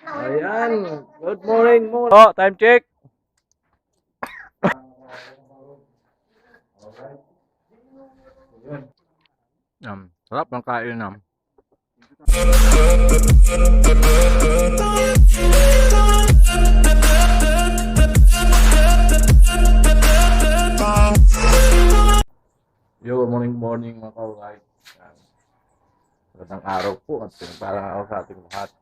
Ayan. Good morning mo. Oh, time check. Sarap ng kain nam. Yo, morning mga kaulay. Magandang araw po at pinagpalang araw sa ating lahat.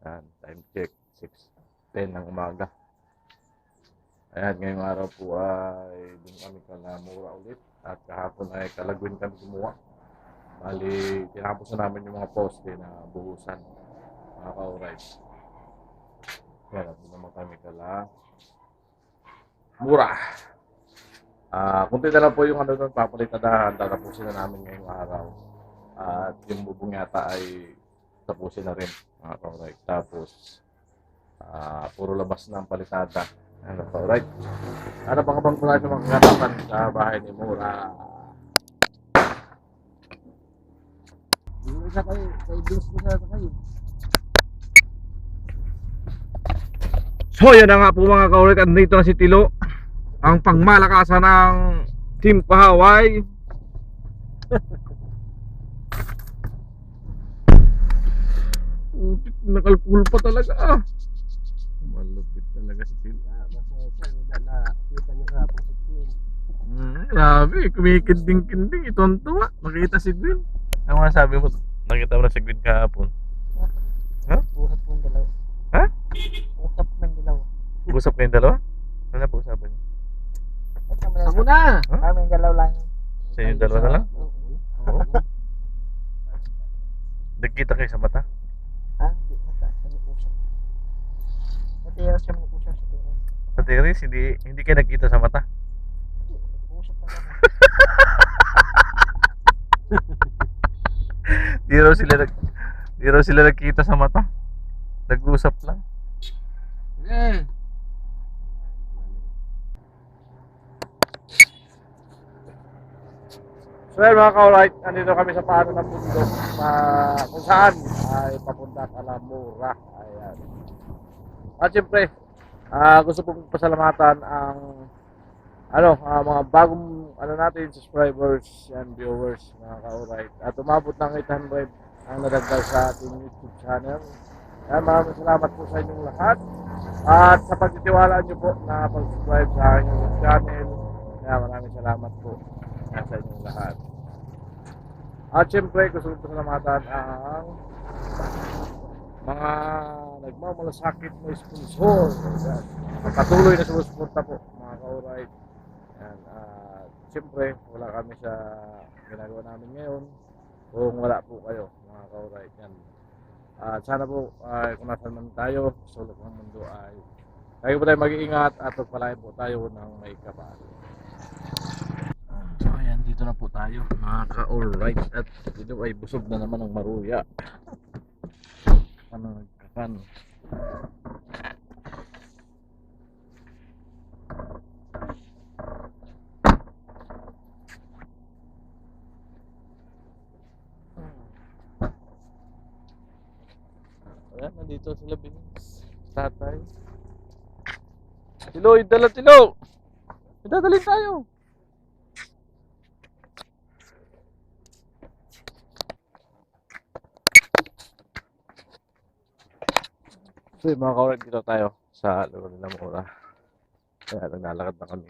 Time check, 6:10 ng umaga. Ayan, ngayong araw po ay doon kami kalamura ulit. At kahapon ay Kalagwin kami gumawa. Bali, tinapos na namin yung mga poste na buhusan. Mga kaulay. Ayan, at doon naman kami kalamura. Kunti na lang po yung ano doon, papalitadahan. Tatapusin na namin ngayong araw. At yung bubong yata ay tapusin na rin, mga kaulay. Tapos puro labas na ang palitada. Ano pa, alright? Ano bang abang mula ng mga kaganapan sa bahay ni Mura? Isa kayo, kay Diyos mo sa kayo. So yan na nga po mga kaulit. Andito na si Tilo, ang pangmalakasan ng Team Pahaway. Nakalpul pa talaga ah. Malupit talaga si Tilo. Nakita niyo kahapon si Queen. Grabe, kumikinding-kinding. Itontuwa. Makita si Gwen. Ano nga sabi mo? Nakita mo na si Gwen kahapon. Ha? Usap mo yung dalawa. Ha? Usap mo yung dalawa. Usap kayong dalawa? Ano na po usapan niyo? Ako na! Huh? Kami yung dalawa lang. Sa inyong dalawa na lang? Oo. Nagkita kayo sa mata? Ha? Hindi na tayo. Kami usap. Matira siya mga usap sa tira. Sa Teres, hindi kayo nagkita sa mata? Usap pa lang. Di raw sila nagkita sa mata. Nag-usap lang. So yun mga ka-alright, andito kami sa paano ng bundok kung saan ay papunta sa Alamura. Ayan. At syempre, gusto kong pasalamatan ang mga bagong natin subscribers and viewers mga ka-alright. At umabot ng 800 ang nadagdag sa ating YouTube channel. Ayan, maraming salamat po sa inyong lahat. At sa pagtitiwala nyo po na pag-subscribe sa aking YouTube channel. Ayan, maraming salamat po sa inyong lahat. At syempre, gusto kong pasalamatan ang mga nagmamalasakit na sponsor. Ayan. Patuloy na sumusuporta po mga ka-alright. Ayan. Syempre, wala kami sa ginagawa namin ngayon kung wala po kayo mga ka-alright. At sana po kung nasan man tayo sa sulok ng mundo ay tayo po tayo mag-iingat at pagpalain po tayo ng may kapal. So ayan, dito na po tayo mga ka-alright. At dito ay busog na naman ang maruya. Ano nagkakan. Ayan, nandito sila Binis. Tatay. Tilo, idala Tilo! Idadalhin tayo! So yung mga kaurat, dito tayo sa lugar nila Mura. Kaya naglalakad na kami.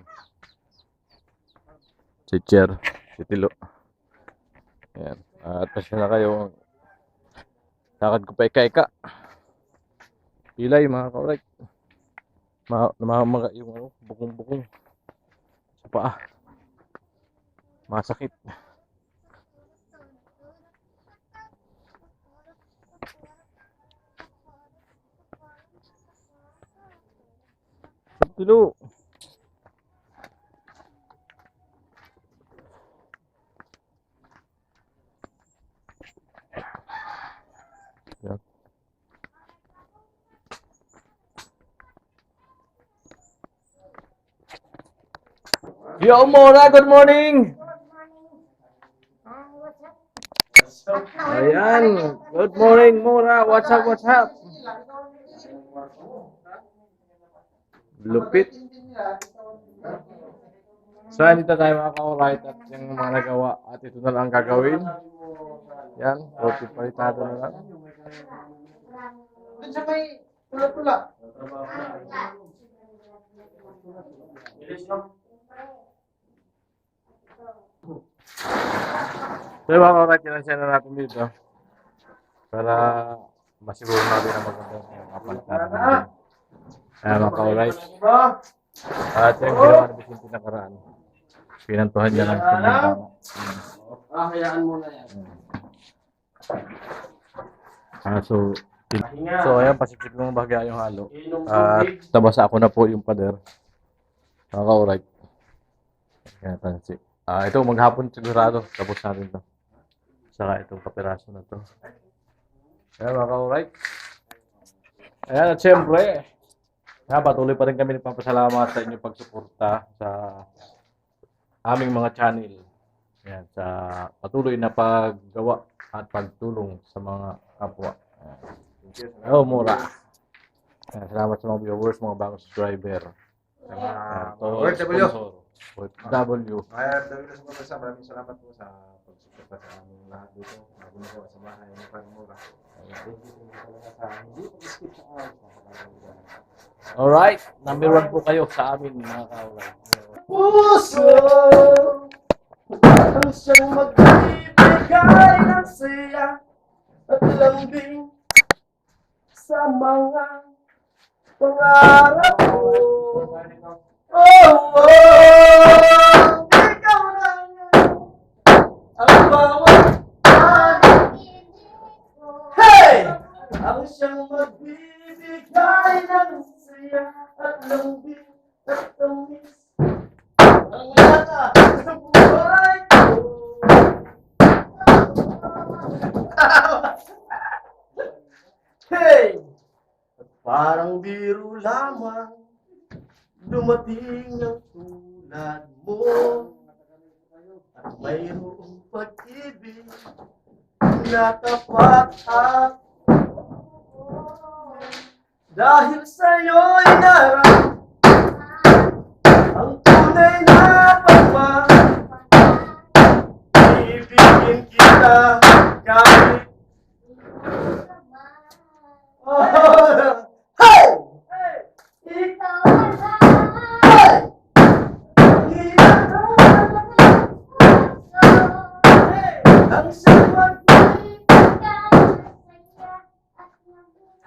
Si Cher, si Tilo. Ayan. At pasya na kayo. Lakad ko pa ika-ika. Pilay mga kaurat. Namamaga yung bukong-bukong sa paa. Masakit. Tilo. Yan. Yo Mora, good morning. What's up? Ayan. Good morning, Mura. What's up, what's up? Lupit. So, dito tayo mga ka-alright at yung mga nagawa. At ito na lang ang gagawin. Yan. Roti palitado na lang. Doon sa may pula-pula. So, mga ka-alright, yan na natin dito. Para masiguro natin na maganda yung kapalitan natin. Kaya mga ka-alright. At yung ginawa na Vicente nakaraan. Pinantuhan niya lang itong tama. Hayaan mo na yan. So ayan, pasiksik ng bahagya yung halo. At nabasa ako na po yung pader. Mga ka-alright. Kaya tansi. Ito, maghapon sigurado. Tapos natin to. Saka itong kapiraso na to. Ayan mga ka-alright. Ayan at syempre. Patuloy pa rin kami nagpapasalamat sa inyong pagsuporta sa aming mga channel. Ayan, sa patuloy na paggawa at pagtulong sa mga kapwa. Oh, Mura. Ayan, salamat sa mga viewers, mga bagong subscriber. OFW. OFW. OFW sa mga bansa, maraming salamat po sa pagsuporta sa aming lahat dito. Bago na po sa bahay ng Pangmura. Thank you po talaga sa hindi pag-skip sa araw. Alright, number 1 po kayo sa amin mga ka-alright. Puso ang siyang magbibigay ng saya at lambing sa mga pangarap mo. Oh, ikaw na ang bawat hey! Ang siyang magbibigay ng saya at lambing at tamis. Ang lahat ng buhay ko. Hey! At parang biro lamang dumating ang tulad mo. At mayroong pag-ibig na tapat at dahil sa'yo'y narang ang tunay na pagmamahal. Ibigin kita kahit hey! Ikaw hey! Ang siyang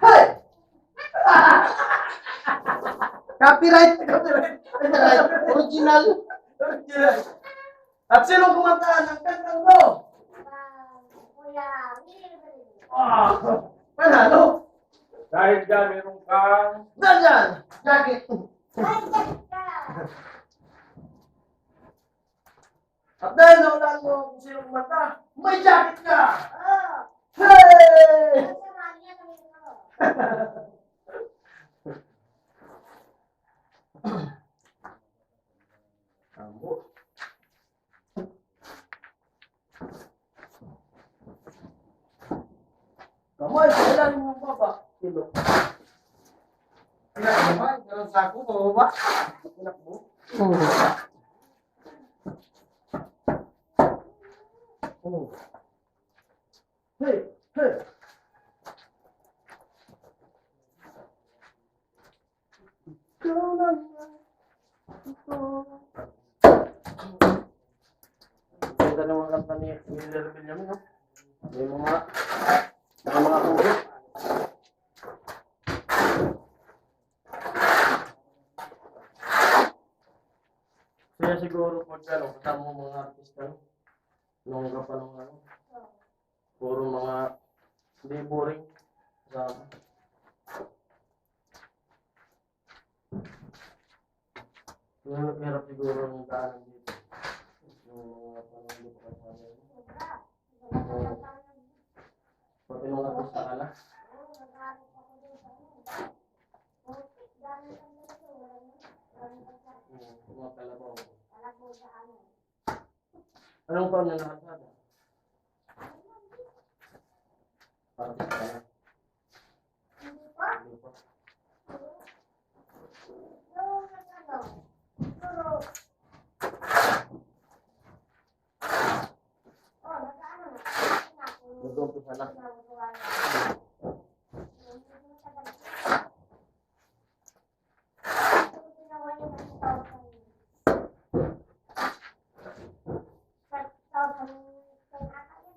hey! Copyright! Original! At sinong kumanta ng kantang to? Panalo! Dahil dyan, meron kang Danyan! Jacket! At dahil naulan mo kung sinong kumanta, may jacket ka! Hey! Amo. Kamay, kailan mo baba? Kilo. Anak naman, ganun sa ako, bababa. Anak mo? Hey! Hey! Ikaw lang ganda ng mga kanta ni Miller Benjamin, no? May mga tubig. Kaya siguro pag kasama mo mga artista, no? Nung ka pa nung puro mga hindi boring. Kasama. Hirap siguro ng daanan dito. Yung mga panahon dito kasama. Pati nung artista ka na. Mga kalabaw. Anong taon na nakasada? Artist ka na. Hindi pa. Nag-umpisa na.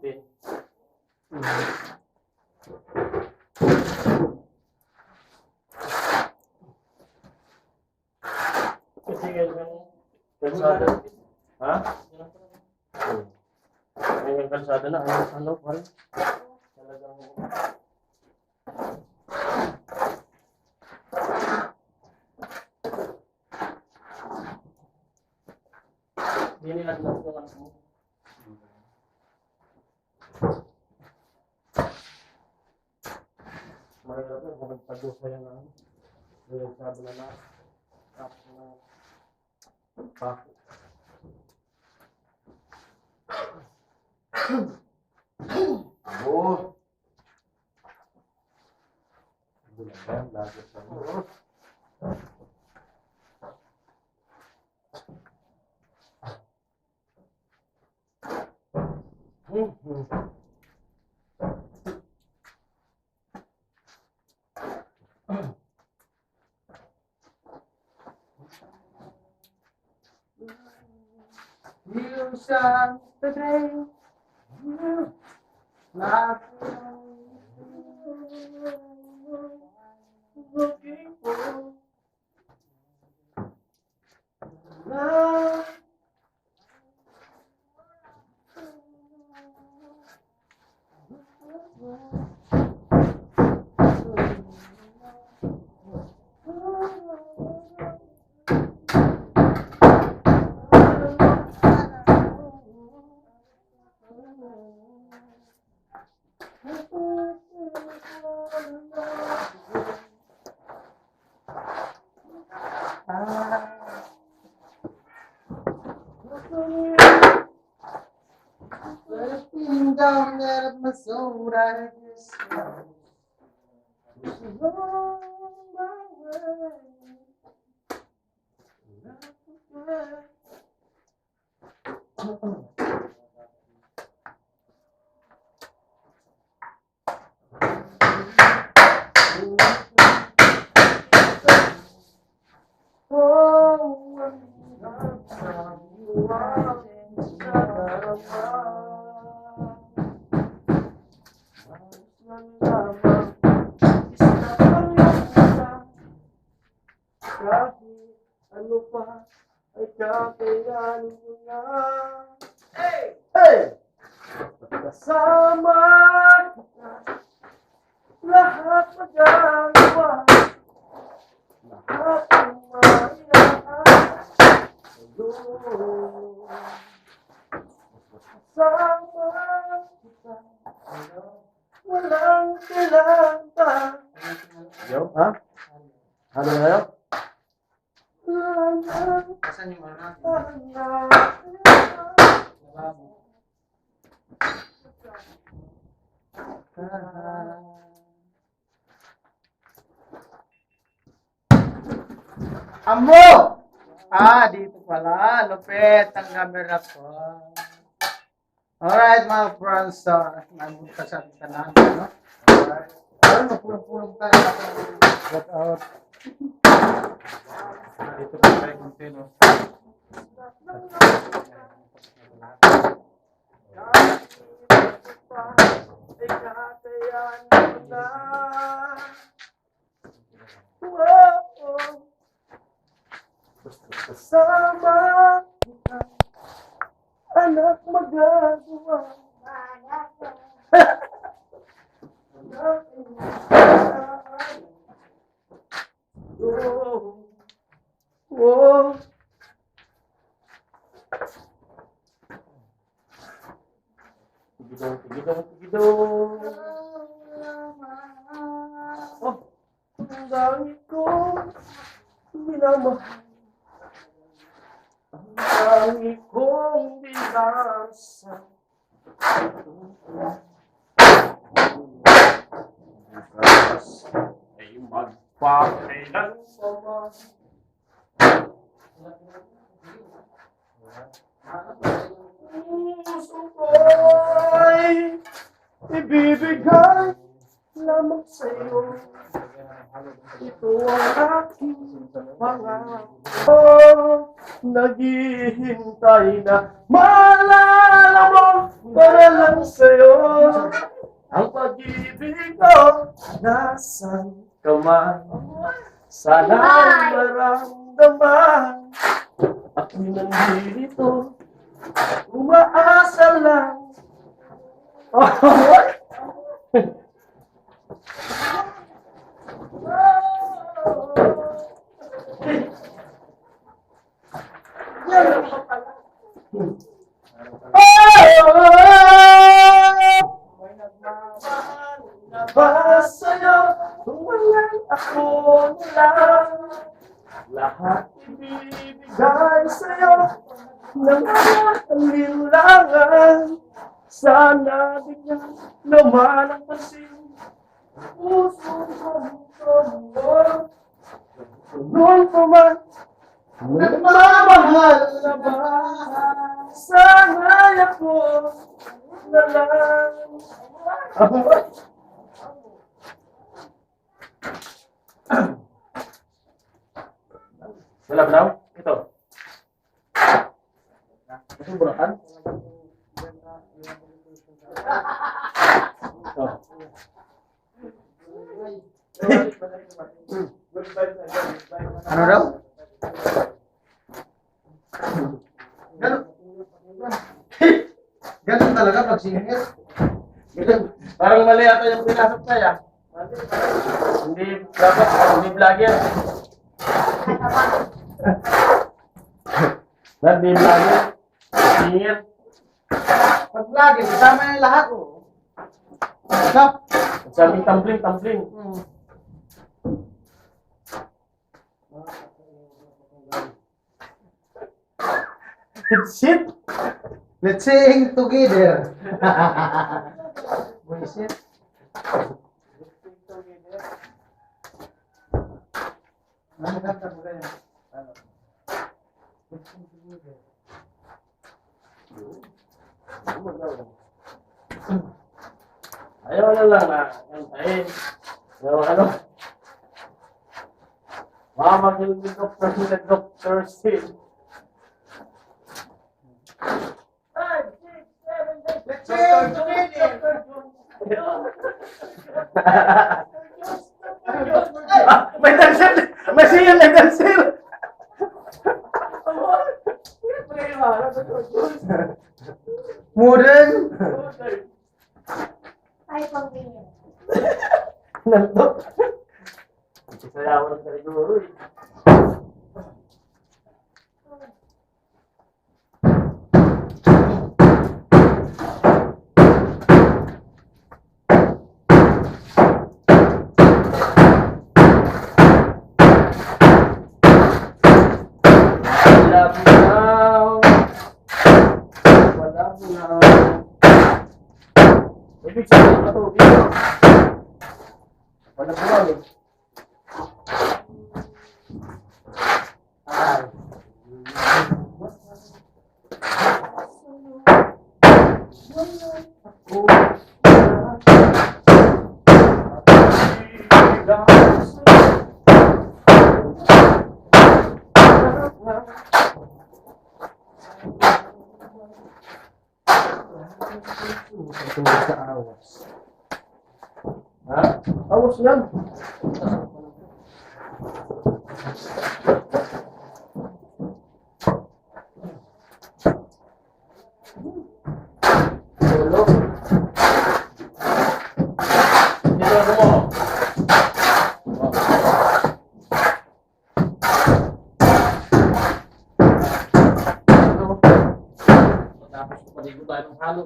Okay. Kasi yung kalsada. Ha? Yung kalsada na, ano pa rin? Talagang... Hindi nila tinatulungan mo. Mahirap yun, kung nagpag-usa yan na. Yung sabi na na. Tapos na. Bakit? Abo! Bulan yan, lagos na mo. You something not looking for love. Letting down that my soul that is kahit ano pa ay kakayanin mo na. Hey! Hey! Kasama kita, lahat magagawa, lahat ang mailaan sa'yo. Kasama kita, walang kailangan pa. Yo, ha? Ano na yun? Asan yung ano natin? Lababo. Ambo! Dito pala. Lupit ang camera ko. Alright, mga friends. Namunta sa tanan. No? Alright. Mapulong-pulong tayo. Get out. Dito pa tayo kuntino. Kasama kita, anak magagawa. Oh. Tigidong. Oh, ang dami ko minamahal. Ang dami kong binasa. Pakailan pa ba? Puso ko'y ibibigay lamang sa'yo. Ito ang aking pangako. Naghihintay na maalala mo para lang sa'yo. Ang pag-ibig ko, nasan ka man? Sana'y maramdaman. Ako'y nandito, umaasa lang. Ba sa'yo, kung walang ako na lang, lahat ibibigay sa'yo ng alinlangan. Sana bigyan naman ang pansin, puso ko noon pa man, nagmamahal na ba? Sana'y ako na lang. Wala ba daw? Ito. Ito burakan? Ito. Ano daw? Ganun talaga pag singit. Parang mali ata yung pinasok sa'yo. Hindi dapat, hindi vlogger. Hindi vlogger. Singer. Pag lagi, kasama yung lahat. Stop. Sabing tumbling. Shit! Let's sing together. Buisit. Ano kanta mo kaya? Ayaw na lang na kantahin. Ano? Mama killing the doctor still. 5, 6, 7, 8. Let's sing together. May dancer! May siya may dancer! Modern. Ay, pang-ganyan. Nandito. Sayawan ng kaliguro eh. Ibig sabihin na ito, dito. Wala po eh. Ay. Tungkol sa awas. Ha? Awas yan. Solo. Dito ako mo. Tapos paligo tayo ng halo.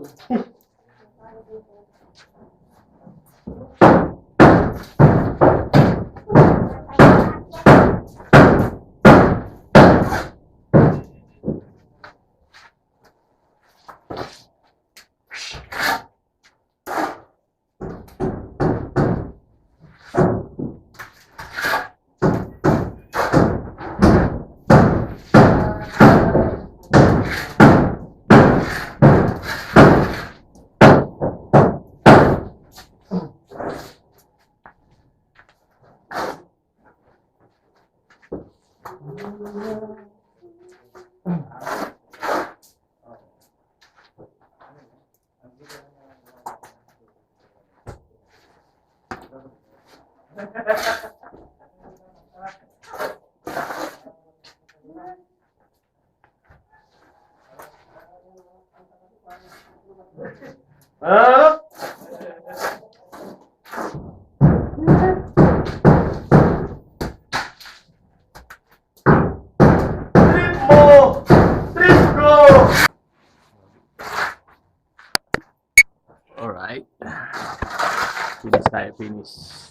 Ah! Trip mo! Trip ko! Alright. Finish tayo, finish.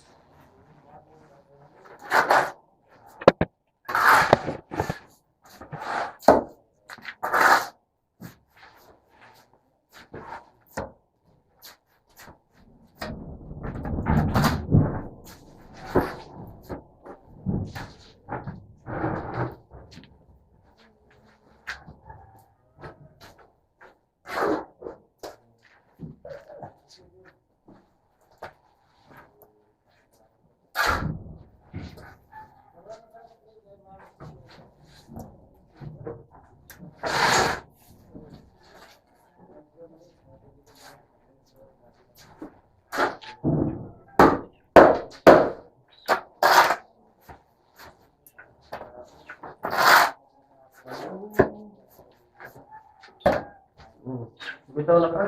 Bitaw na ka.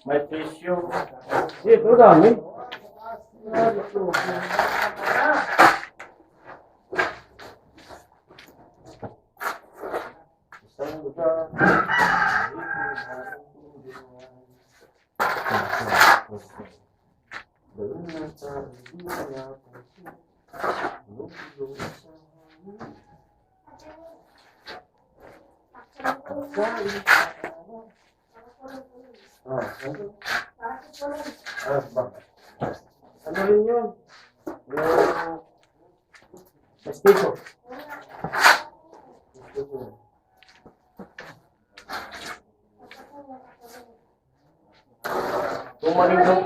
May tissue. Ito dami. Ano rin yun? Yung mestizo. Tumaling doon.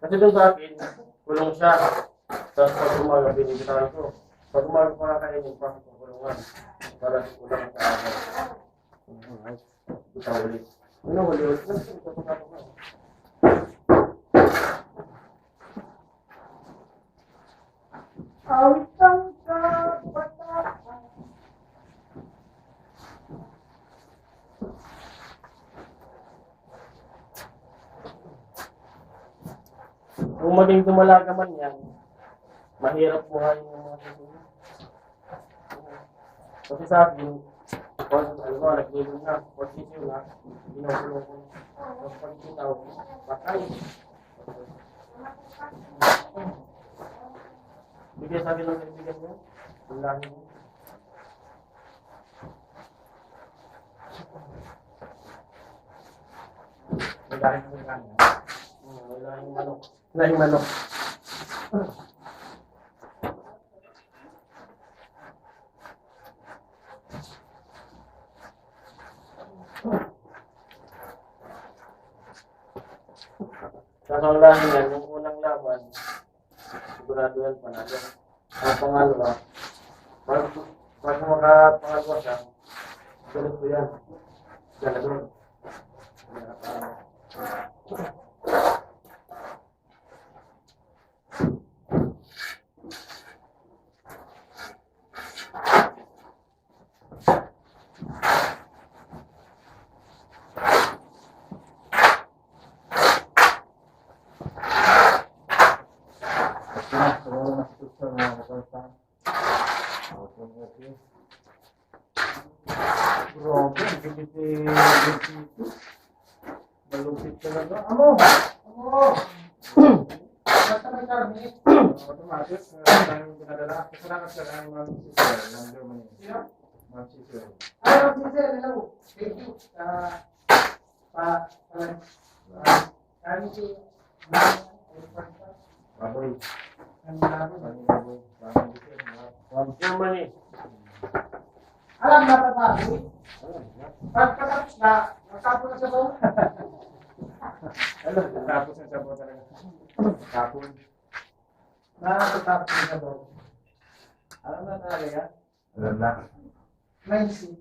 Kasi doon sa akin, kulong siya. Tapos pag umaga, binibitahan ko. Pag umaga pa kakainin, pasok ng kulungan. Para kulang sa agad. Ito ulit. Ano, ulit? Kung maging dumalaga man yan, mahirap buhayin yung mga susunod. Kasi sa akin, nag-live na, position na, ginukulong ko. Tapos pag sinaw, patay. Bigyan sa akin ng kaibigan mo, ang lahi mo. lahi ng Ilocano. Lahing manok. Lahing manok. Kaso ang lahi yan, yung unang laban, sigurado yan panalo. Ang pangalawa, pag makapangalawa siya, sulit ko yan. Ganador. Siguro nakikita na katawan. Okay. Grabe, hindi malupit talaga. Amo! Basta may karne. Automatic, tayong pinadala. Kasalamat ka ng mga sisir ng Germany. Sino? Mga sisir. Mga sisir, hello. Thank you. Baboy. From Germany. Alam na ba baboy? Pagkatapos na, magtapon na sa bawah. Ano? Tapos na sabaw talaga. Tapon. Nakakatapos na sa bawah. Alam na talaga? Alam na. May si.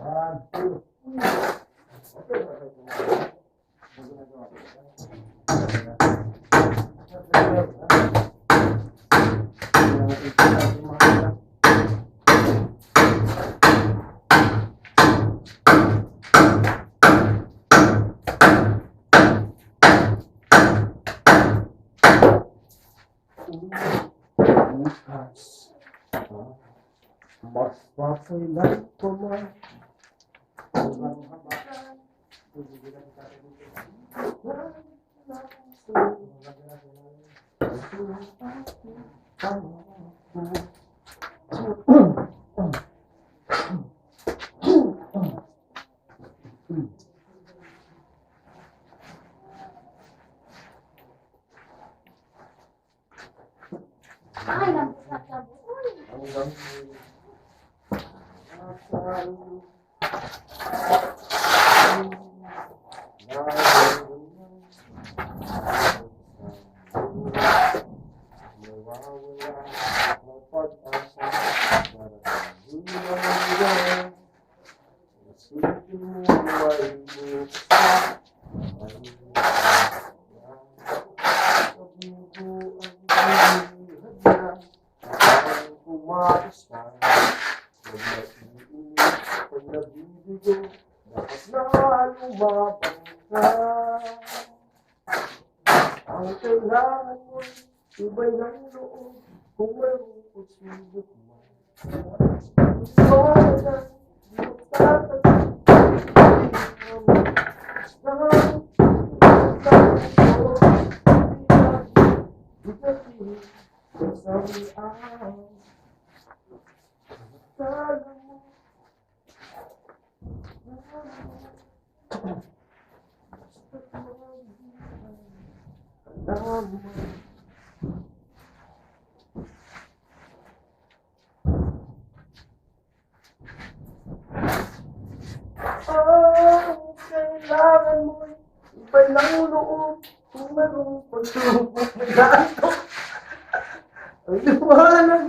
One, two. Alright. Alright. Mas papailan ko man. Ay, nabusat-sabot. Ang kailangan mo, iba'y ng loob, kung mayroong pagsubok mo. Kailangan mo, iba'y ng loob, kung mayroong pagsubok mo. Ang liwanag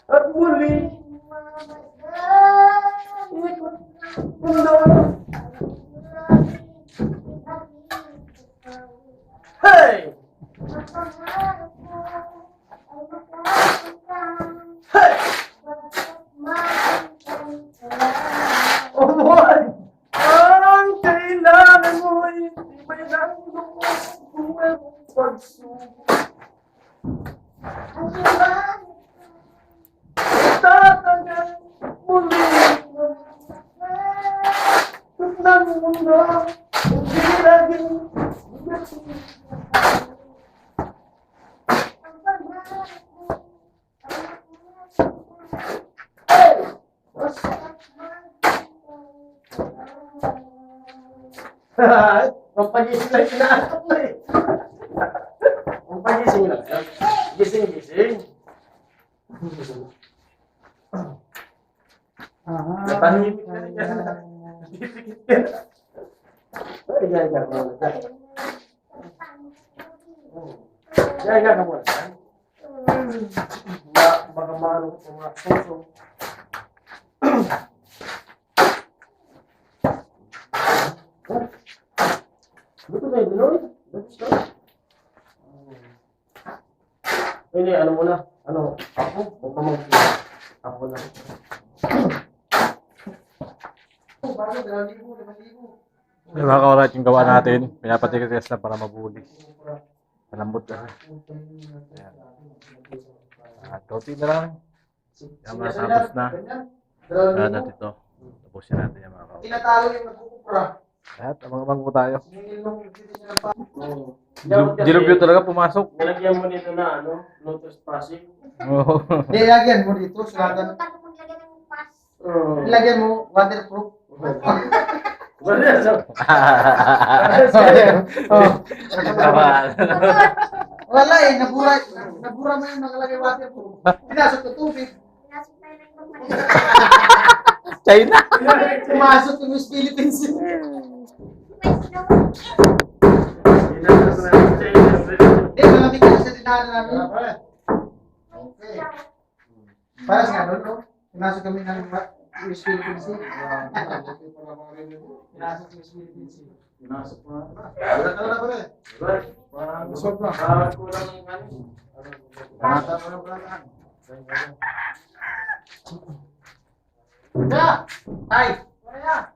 at muli, ikot mundo. Hey! Hey! Oh boy! Ang kailangan mo ay iba'y ng loob, kung mayroong pagsubok. Tatagal muli ng mundo, hindi laging Pampagising lang inaantok mo eh. Pampagising lang. Gising. Natahimik na rin yan. Dipikit ka na. Ay, gaya ka muna. Gaya ka muna. Baka marunong ko mga puso. Buto na yun, Lord. Hindi, ano muna? Ano? Ako? O pamangkin? Ako lang. Yung mga ka-alright yung gawa natin, pinapatigas na para mabulis. Malambot na. Ayan. Kaunti na lang. Yung mga tapos na. Ayan natin ito. Tapusin natin yung mga ka-alright. Tinatalo yung nagkukupra. At abang-abang po tayo. Siningil nung hindi siya nagpa- Dilubyo talaga pumasok. Nilagyan mo nito na, ano? No trespassing. Oo. Nilagyan mo dito, sulatan. Nakalimutan ko maglagay ng pass. Nilagyan mo, waterproof. Wala sa... Wala eh, nabura mo yung nakalagay waterproof. Pinasok ko tubig. Pinasok tayo ng ibang China! Pumasok yung Miss Philippines. Hindi, malamig kasi sa tinahan namin. Okay. Para sa ganun, no? Pinasok kami ng Miss Philippines. Pinasok si Miss Philippines. Pinasok mo na. Wala ka na pala eh. Busog na. Kulang ng kanin. Pangatap mo ng planan. Kaya! Ay! Kaya!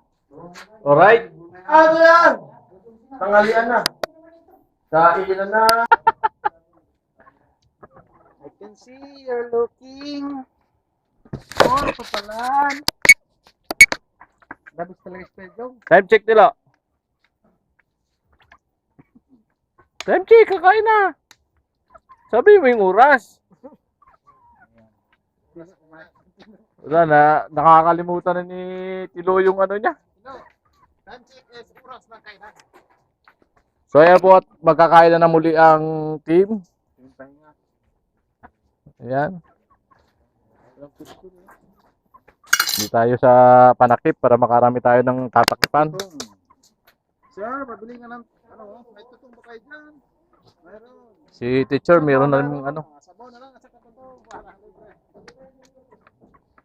Alright. Ano yan? Tanghalian na. Kainan na. I can see you're looking for papalan. Labis talaga spell joke. Time check nila. Time check, kakain na. Sabi mo yung oras. Wala na, nakakalimutan na ni Tilo yung ano niya. Time check is oras ng kainan. So ayan po at magkakain na muli ang team. Ayan. Hindi tayo sa panakip para makarami tayo ng tatakipan. Sir, pabili nga ng may tutong ba kayo dyan? Mayroon. Si teacher, meron na rin ano. Sabaw na lang at saka tutong. Wala, libre.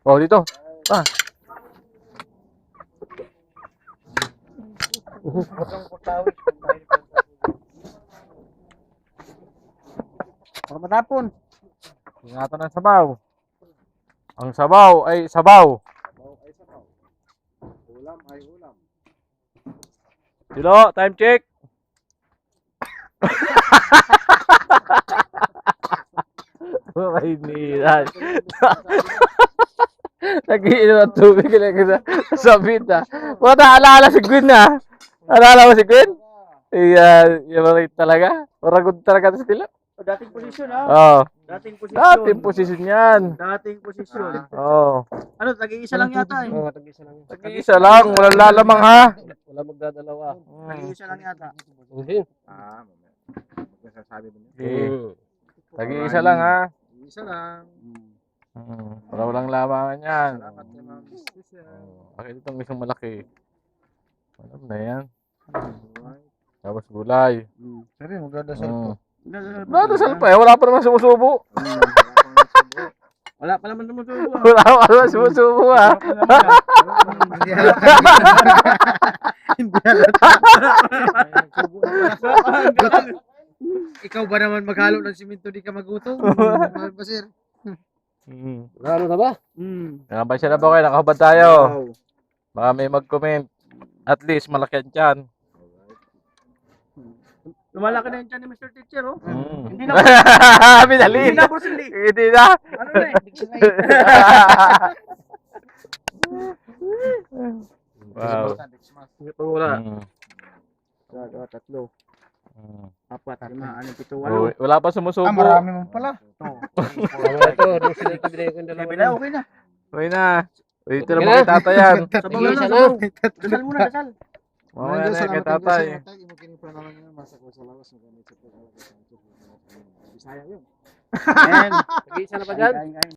Oh, dito. Ah. Para matapon. Ingatan ng sabaw. Ang sabaw ay sabaw. Ulam ay ulam. Tilo, time check. Mainilan. Nag-iinom ng tubig lang sa bita. Mga naalala si Gwen na. Naalala mo si Gwen? Iyan, yung mga talaga. Maragod talaga sa tila. Dating posisyon ha. Oo. Dating posisyon. Dating posisyon yan. Dating posisyon. Oo. Ano, tag-iisa lang yata eh. Tag-iisa lang. Walang lalamang ha. Wala magdadalawa. Tag-iisa lang yata. Hindi. Magsasabi mo niya. Okay. Tag-iisa lang ha. Isa lang. Para walang lamangan yan. Salamat kay Ma'am Cecil. Bakit itong isang malaki? Alam na yan. Tapos gulay. Sir, magdadasal po. Nadasal pa eh. Wala pa naman sumusubo. Wala pa naman tumutubo. Wala pa naman sumusubo ha. Hindi halata. Hindi halata. Ikaw ba naman maghalo ng simento di ka magutom? Mahal ba, sir? Ano na ba? Nakabay siya na ba kayo? Nakahubad tayo. Baka may mag-comment. At least malaki yan dyan. Lumalaki na yung tiyan ni Mr. Teacher oh. Hindi Hindi na. Binali. Hindi na, Bruce Lee. Hindi na. Ano na eh. Wow. Ito wala. Dalawa, tatlo, apat, lima, anim, pito, Oh, walo. wala pa sumusubo. Marami mo pala. Ito, doon sila kabili ko yung dalawa. Sabi na, okay na. Okay na. Dito na mga tatayan. Sabaw na lang, Isa sabaw. Dasal muna, dasal. Mamaya na kay tatay. Bisaya yun. And, Nag-iisa na ba dyan? kain.